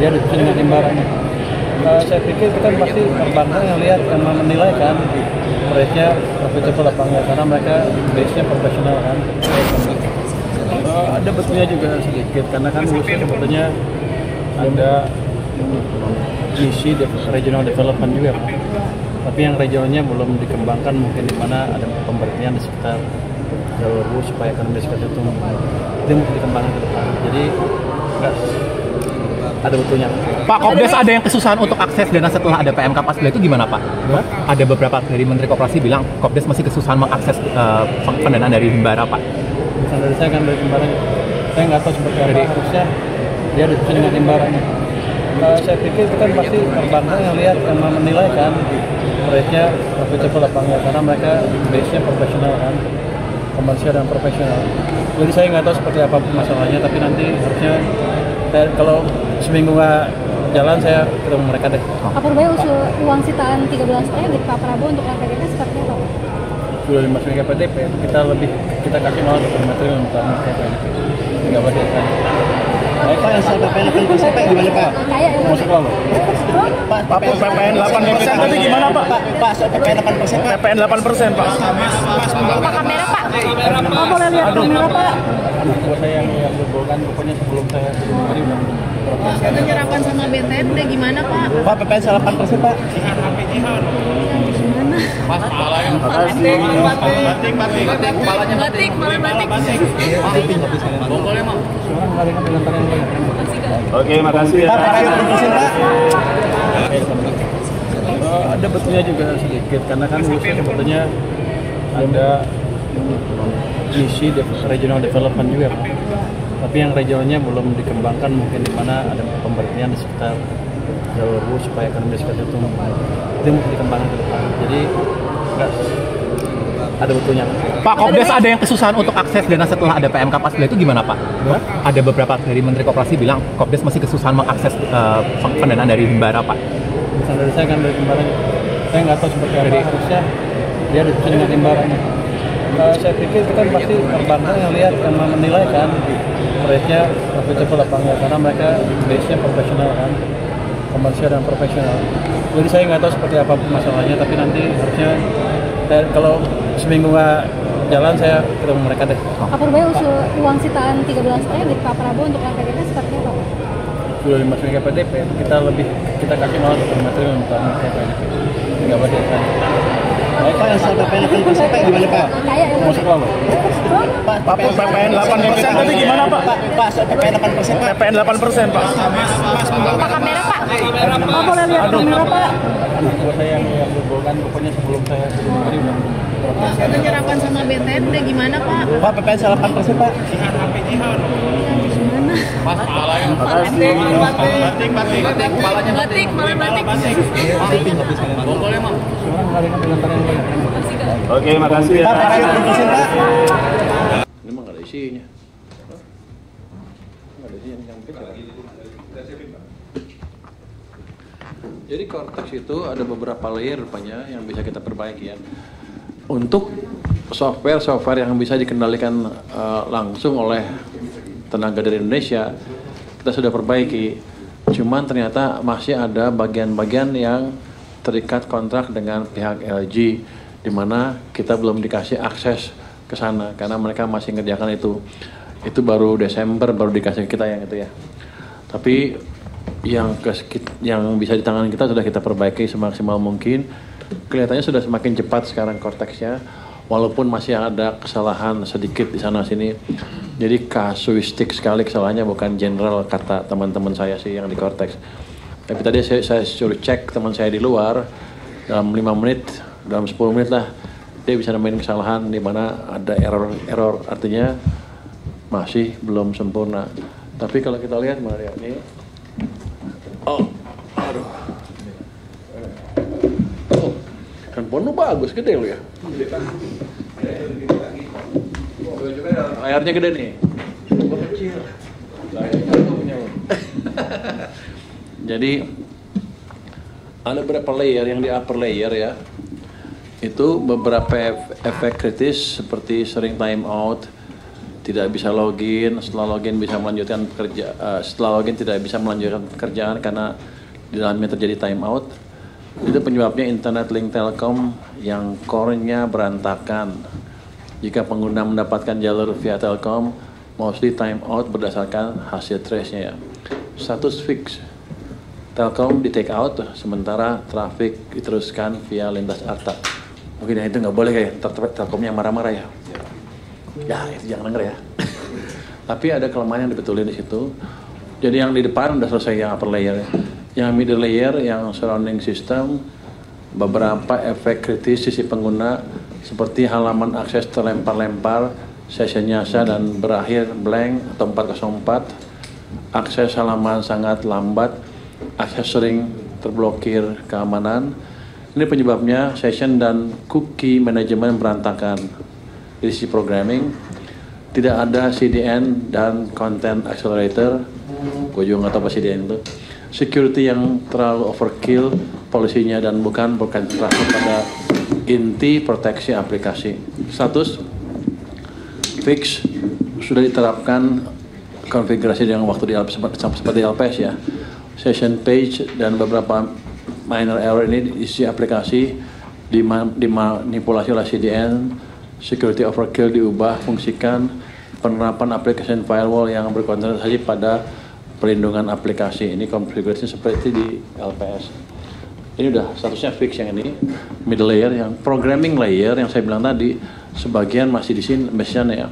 dia diskusi dengan imbalannya. Saya pikir kita pasti perbankan yang lihat yang menilai kan rate-nya profitable apa enggak, karena mereka base-nya profesional kan. Ada betulnya juga sedikit, karena kan Wusu sebetulnya ada misi regional development juga, tapi yang regionalnya belum dikembangkan, mungkin di mana ada pemberhentian di sekitar jalur Wusu supaya ekonomi sekitar itu mungkin dikembangkan ke depan. Jadi enggak ada betulnya. Pak, Kopdes ada yang kesusahan untuk akses dana setelah ada PMK 14 itu gimana Pak? Ada beberapa dari Menteri Koperasi bilang Kopdes masih kesusahan mengakses pendanaan dari Himbara Pak. Misalnya dari saya kan dari Himbaranya, saya nggak tahu seperti apa, harusnya dia diskusi dengan Himbaranya. Saya pikir kita pasti perbankan yang lihat yang menilai kan rate-nya profitable apa enggak, karena mereka base-nya profesional kan, komersial dan profesional. Jadi saya nggak tahu seperti apa masalahnya, tapi nanti harusnya kalau seminggu nggak jalan saya ketemu mereka deh. Pak Purbaia usul uang sitaan 13 dari Pak Prabowo untuk RPDP seperti apa? Sudah dimasukin ke PDP, kita kasih malah ke material untuk PDP. 13 ya kan. Pak, yang soal PPN 8% gimana Pak? Mau sekolah loh. Pak, PPN 8% tadi gimana Pak? Pak, soal PPN 8% Pak. PPN 8% Pak. Pak kamera Pak. Pak boleh lihat kamera Pak. Anak buah saya yang berbohongan, pokoknya sebelum saya tadi udah Penyerapan sama BTN udah gimana Pak? Pak, PPN 8% Pak. Batik. Oke, makasih ya. Ada betulnya juga sedikit, karena kan Wusu sebetulnya ada misi regional development juga, tapi yang regionalnya belum dikembangkan, mungkin di mana ada pemberhentian di sekitar jalur Wusu supaya ekonomi sekitar itu mungkin dikembangkan ke depan. Jadi enggak ada betulnya. Pak, Kopdes ada yang kesusahan untuk akses dana setelah ada PMK 14 itu gimana Pak? Ada beberapa dari Menteri Koperasi bilang Kopdes masih kesusahan mengakses pendanaan dari Himbara Pak. Misalnya dari saya kan dari Himbaranya, saya nggak tahu seperti apa, harusnya dia diskusi dengan Himbaranya. Saya pikir kita pasti perbankan yang lihat yang menilai kan rate-nya profitable apa enggak, karena mereka base-nya profesional kan, komersial dan profesional. Jadi saya nggak tahu seperti apa masalahnya, tapi nanti harusnya kalau seminggu nggak jalan saya ketemu mereka deh. Pak Purbaia usul uang sitaan 13 dari Pak Prabowo untuk RPDP seperti apa Pak? Sudah dimasukin ke PDP, kita kasih malah ke material untuk PDP. 13 ya kan. Pak, yang soal PPN 8% gimana Pak? Mau sekolah loh. Pak, PPN 8% tadi gimana Pak? Pak, soal PPN 8% Pak. PPN 8% Pak. Pak kamera Pak. Pak boleh lihat kamera Pak. Anak buah saya yang berbohongan, pokoknya sebelum saya tadi udah Penyerapan sama BTN udah gimana Pak? Pak, PPN 8% Pak. Batik. Oke, makasih ya. Pak, Pak. ini mah nggak ada isinya. Nggak ada isinya yang penting. Jadi Cortex itu ada beberapa layer rupanya yang bisa kita perbaiki ya. Untuk software yang bisa dikendalikan langsung oleh tenaga dari Indonesia, kita sudah perbaiki. Cuman ternyata masih ada bagian-bagian yang terikat kontrak dengan pihak LG, di mana kita belum dikasih akses ke sana karena mereka masih ngerjakan itu. Itu baru Desember baru dikasih kita yang itu ya. Tapi yang bisa di tangan kita sudah kita perbaiki semaksimal mungkin. Kelihatannya sudah semakin cepat sekarang Cortex-nya, walaupun masih ada kesalahan sedikit di sana sini. Jadi kasuistik sekali kesalahannya, bukan general kata teman-teman saya sih yang di Cortex. Tapi tadi saya suruh cek teman saya di luar, dalam 5 menit, dalam 10 menit lah, dia bisa nemuin kesalahan di mana ada error, artinya masih belum sempurna. Tapi kalau kita lihat mana ya, ini, handphone lu bagus, gede lu ya. Layarnya gede nih. Gua kecil. Jadi ada beberapa layer yang di upper layer ya. Itu beberapa efek kritis seperti sering time out, tidak bisa login, setelah login bisa melanjutkan setelah login tidak bisa melanjutkan pekerjaan karena di dalamnya terjadi time out. Itu penyebabnya internet link Telkom yang core-nya berantakan. Jika pengguna mendapatkan jalur via Telkom, mostly time out berdasarkan hasil trace-nya ya. Status fix. Telkom di take out, sementara traffic diteruskan via lintas arta. Mungkin itu nggak boleh kayak Telkomnya marah-marah ya. Ya itu jangan denger ya. Tapi ada kelemahan yang dibetulin di situ. Jadi yang di depan udah selesai yang upper layer. Yang middle layer, yang surrounding system, beberapa efek kritis sisi pengguna seperti halaman akses terlempar-lempar, session nyasa dan berakhir blank atau 404, akses halaman sangat lambat, akses sering terblokir keamanan. Ini penyebabnya session dan cookie manajemen berantakan. Di sisi programming, tidak ada CDN dan content accelerator. Gue juga nggak tahu apa CDN itu. Security yang terlalu overkill polisinya dan bukan berkonsentrasi pada inti proteksi aplikasi. Status fix sudah diterapkan konfigurasi dengan waktu di seperti LPS ya. Session page dan beberapa minor error ini diisi aplikasi dimanipulasi oleh CDN. Security overkill diubah fungsikan penerapan application firewall yang berkonsentrasi pada perlindungan aplikasi. Ini konfigurasi seperti di LPS. Ini udah statusnya fix yang ini. Middle layer, yang programming layer yang saya bilang tadi, sebagian masih di sini ya.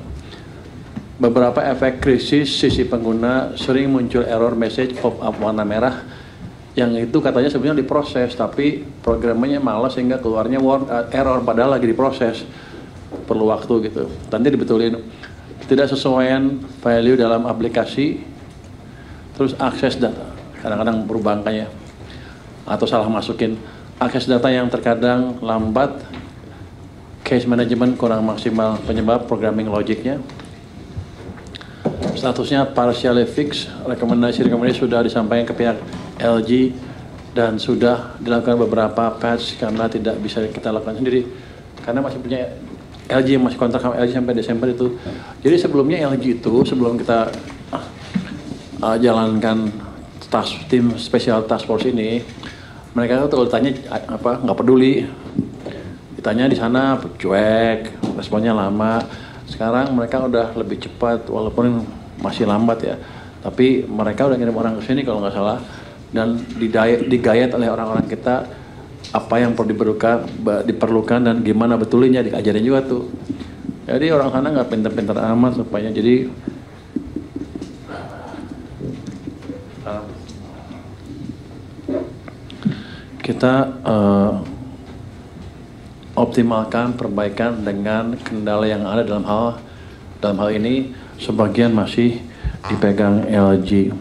Beberapa efek krisis sisi pengguna, sering muncul error message pop-up warna merah yang itu katanya sebenarnya diproses, tapi programnya malas sehingga keluarnya error padahal lagi diproses. Perlu waktu gitu. Nanti dibetulin. Tidak sesuaian value dalam aplikasi, terus akses data, kadang-kadang berubah angkanya atau salah masukin akses data yang terkadang lambat, case management kurang maksimal, penyebab programming logiknya. Statusnya partially fix, rekomendasi sudah disampaikan ke pihak LG dan sudah dilakukan beberapa patch karena tidak bisa kita lakukan sendiri karena masih punya LG, masih kontrak sama LG sampai Desember itu. Jadi sebelumnya LG itu sebelum kita jalankan tim special task force ini, mereka tuh kalau ditanya apa nggak peduli, ditanya di sana cuek, responnya lama. Sekarang mereka udah lebih cepat walaupun masih lambat ya, tapi mereka udah ngirim orang ke sini kalau nggak salah dan digayat oleh orang-orang kita apa yang perlu diperlukan dan gimana betulinnya diajarin juga tuh. Jadi orang sana nggak pintar-pintar amat supaya jadi kita optimalkan perbaikan dengan kendala yang ada dalam hal ini sebagian masih dipegang LG.